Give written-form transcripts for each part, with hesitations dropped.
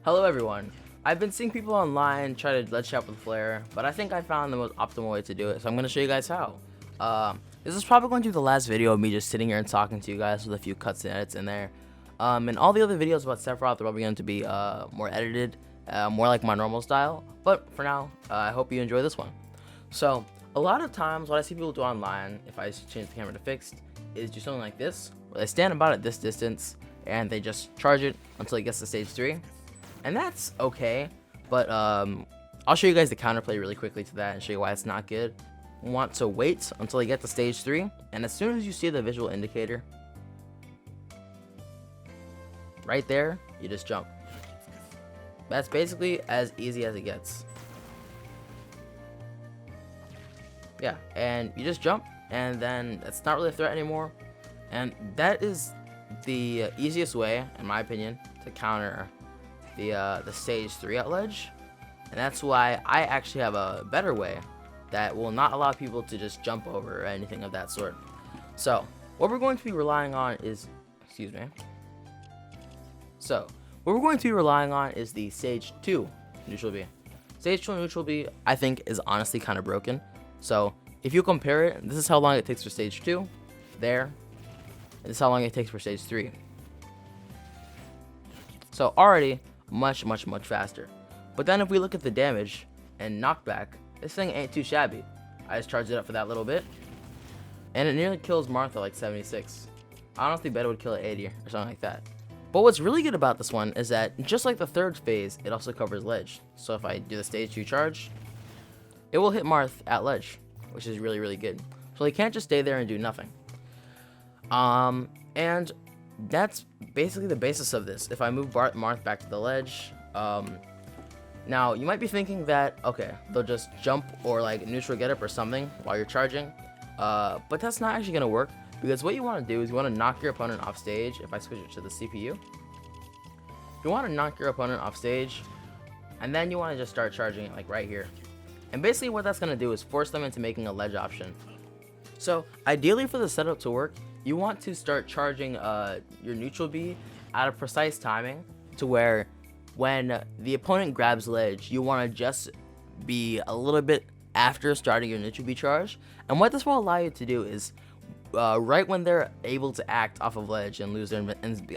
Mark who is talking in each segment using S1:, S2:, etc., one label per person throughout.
S1: Hello everyone. I've been seeing people online try to ledge trap with flare, but I think I found the most optimal way to do it, so I'm going to show you guys how. This is probably going to be the last video of me just sitting here and talking to you guys with a few cuts and edits in there. And all the other videos about Sephiroth are probably going to be more edited, more like my normal style, but for now, I hope you enjoy this one. So, a lot of times what I see people do online, if I change the camera to fixed, is do something like this, where they stand about at this distance, and they just charge it until it gets to stage 3. And that's okay, but I'll show you guys the counterplay really quickly to that and show you why it's not good. You want to wait until you get to stage 3, and as soon as you see the visual indicator, right there, you just jump. That's basically as easy as it gets. Yeah, and you just jump, and then it's not really a threat anymore. And that is the easiest way, in my opinion, to counter the stage 3 at ledge. And that's why I actually have a better way that will not allow people to just jump over or anything of that sort. So what we're going to be relying on is, the stage 2 neutral B. Stage 2 neutral B, I think, is honestly kind of broken. So if you compare it, this is how long it takes for stage 2 there, and this is how long it takes for stage 3. So already much faster. But then if we look at the damage and knockback, this thing ain't too shabby. I just charged it up for that little bit, and it nearly kills Martha like 76. I honestly bet it would kill at 80 or something like that. But what's really good about this one is that just like the third phase, it also covers ledge. So if I do the stage 2 charge, it will hit Marth at ledge, which is really good. So they can't just stay there and do nothing. And that's basically the basis of this. If I move Marth back to the ledge, now you might be thinking that, okay, they'll just jump or like neutral get up or something while you're charging, but that's not actually gonna work, because what you want to do is you want to knock your opponent off stage. If I switch it to the CPU, you want to knock your opponent off stage, and then you want to just start charging it like right here. And basically what that's gonna do is force them into making a ledge option. So ideally for the setup to work, you want to start charging your neutral B at a precise timing, to where when the opponent grabs ledge, you want to just be a little bit after starting your neutral B charge. And what this will allow you to do is right when they're able to act off of ledge and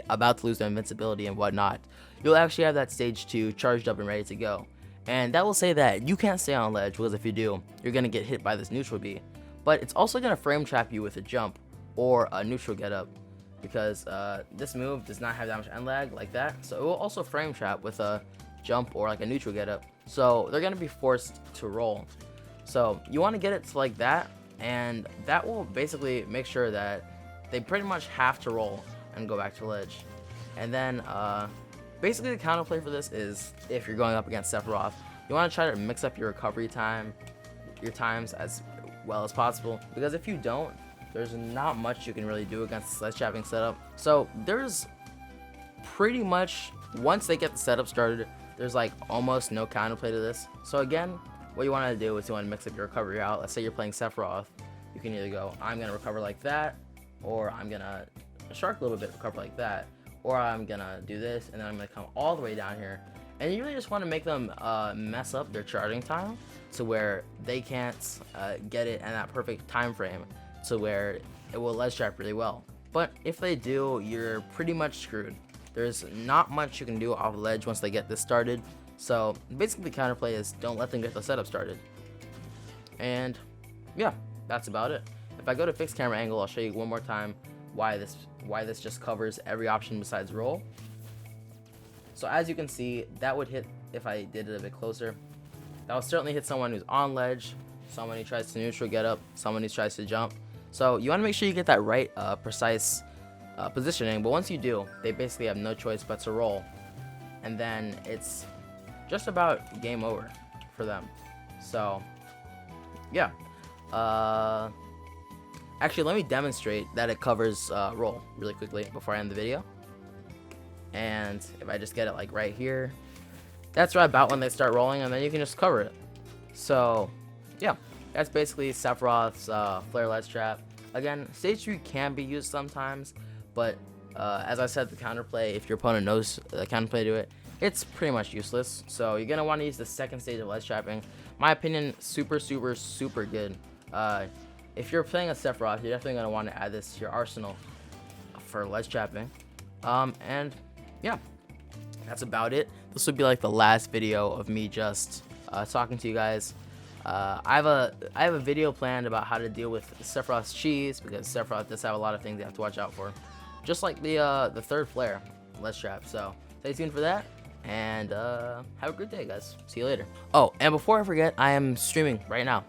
S1: about to lose their invincibility and whatnot, you'll actually have that stage 2 charged up and ready to go. And that will say that you can't stay on ledge, because if you do, you're going to get hit by this neutral B. But it's also going to frame trap you with a jump or a neutral get up, because this move does not have that much end lag like that. So it will also frame trap with a jump or like a neutral get up. So they're going to be forced to roll. So you want to get it to like that, and that will basically make sure that they pretty much have to roll and go back to ledge. And then basically the counterplay for this is, if you're going up against Sephiroth, you want to try to mix up your recovery time, your times as well as possible, because if you don't, there's not much you can really do against the sledge trapping setup. So there's pretty much, once they get the setup started, there's like almost no counterplay to this. So again, what you want to do is you want to mix up your recovery out. Let's say you're playing Sephiroth, you can either go, I'm going to recover like that, or I'm going to shark a little bit, recover like that, or I'm going to do this, and then I'm going to come all the way down here. And you really just want to make them mess up their charging time to where they can't get it in that perfect time frame, to where it will ledge trap really well. But if they do, you're pretty much screwed. There's not much you can do off ledge once they get this started. So basically the counterplay is, don't let them get the setup started. And yeah, that's about it. If I go to fixed camera angle, I'll show you one more time why this just covers every option besides roll. So as you can see, that would hit, if I did it a bit closer, that will certainly hit someone who's on ledge, someone who tries to neutral get up, someone who tries to jump. So you want to make sure you get that right precise positioning, but once you do, they basically have no choice but to roll, and then it's just about game over for them. So yeah, actually let me demonstrate that it covers roll really quickly before I end the video. And if I just get it like right here, that's right about when they start rolling, and then you can just cover it. So yeah, that's basically Sephiroth's flare ledge trap. Again, stage 3 can be used sometimes, but as I said, the counterplay, if your opponent knows the counterplay to it, it's pretty much useless. So you're gonna want to use the second stage of ledge trapping. My opinion, super good. If you're playing a Sephiroth, you're definitely gonna want to add this to your arsenal for ledge trapping. And yeah, that's about it. This would be like the last video of me just talking to you guys. I have a video planned about how to deal with Sephiroth's cheese, because Sephiroth does have a lot of things you have to watch out for, just like the third flare, ledge trap. So stay tuned for that, and have a great day, guys. See you later. Oh, and before I forget, I am streaming right now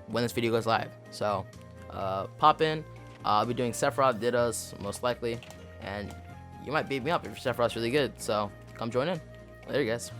S1: when this video goes live. So pop in. I'll be doing Sephiroth Dittos most likely, and you might beat me up if your Sephiroth's really good. So come join in. Later, guys.